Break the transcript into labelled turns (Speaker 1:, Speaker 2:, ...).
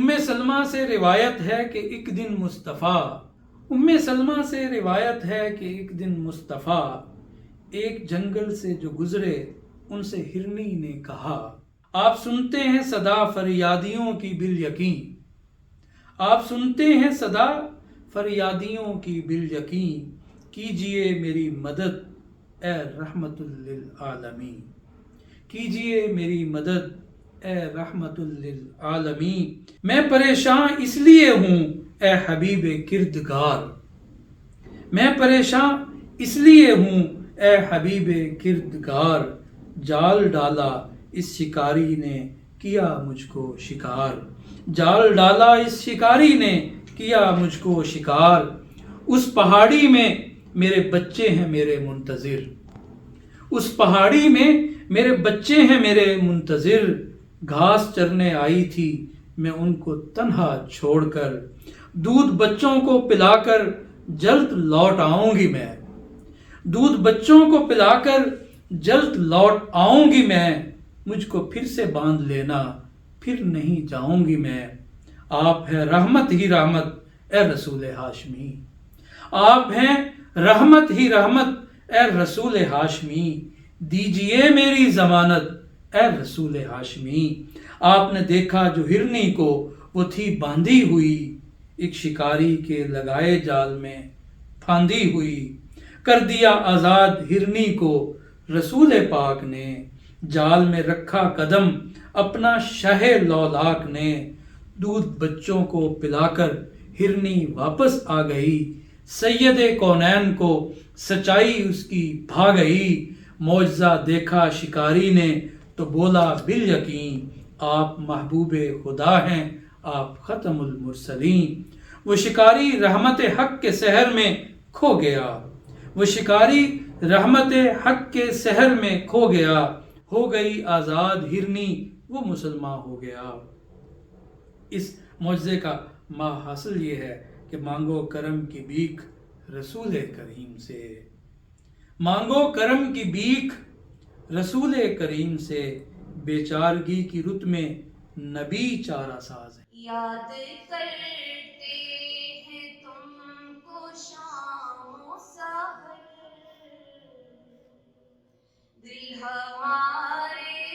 Speaker 1: ام سلمہ سے روایت ہے کہ ایک دن مصطفیٰ ام سلمہ سے روایت ہے کہ ایک دن مصطفیٰ ایک جنگل سے جو گزرے ان سے ہرنی نے کہا، آپ سنتے ہیں صدا فریادیوں کی بالیقین، آپ سنتے ہیں صدا فریادیوں کی بالیقین، کیجئے میری مدد اے رحمت للعالمین، کیجئے میری مدد اے رحمت للعالمین، میں پریشان اس لیے ہوں اے حبیب کردگار، میں پریشان اس لیے ہوں اے حبیب کردگار، جال ڈالا اس شکاری نے کیا مجھ کو شکار، جال ڈالا اس شکاری نے کیا مجھ کو شکار، اس پہاڑی میں میرے بچے ہیں میرے منتظر، اس پہاڑی میں میرے بچے ہیں میرے منتظر، گھاس چرنے آئی تھی میں ان کو تنہا چھوڑ کر، دودھ بچوں کو پلا کر جلد لوٹ آؤں گی میں، دودھ بچوں کو پلا کر جلد لوٹ آؤں گی میں، مجھ کو پھر سے باندھ لینا پھر نہیں جاؤں گی میں، آپ ہیں رحمت ہی رحمت اے رسول ہاشمی، آپ ہیں رحمت ہی رحمت اے رسول ہاشمی، دیجئے میری ضمانت اے رسول ہاشمی، آپ نے دیکھا جو ہرنی کو وہ تھی باندھی ہوئی، ایک شکاری کے لگائے جال میں پھاندی ہوئی، کر دیا آزاد ہرنی کو رسول پاک نے، جال میں رکھا قدم اپنا شہ لولاک نے، دودھ بچوں کو پلا کر ہرنی واپس آ گئی، سید کونین کو سچائی اس کی بھا گئی، معجزہ دیکھا شکاری نے تو بولا بالیقین آپ محبوب خدا ہیں آپ ختم المرسلین، وہ شکاری رحمت حق کے سحر میں کھو گیا، وہ شکاری رحمت حق کے سحر میں کھو گیا، ہو گئی آزاد ہرنی وہ مسلمان ہو گیا۔ اس معجزے کا حاصل یہ ہے کہ مانگو کرم کی بھیک رسول کریم سے، مانگو کرم کی بھیک رسول کریم سے، بیچارگی کی رت میں نبی چارہ ساز ہے۔
Speaker 2: یاد کرتے ہیں تم کو شام و سحر، دل ہمارے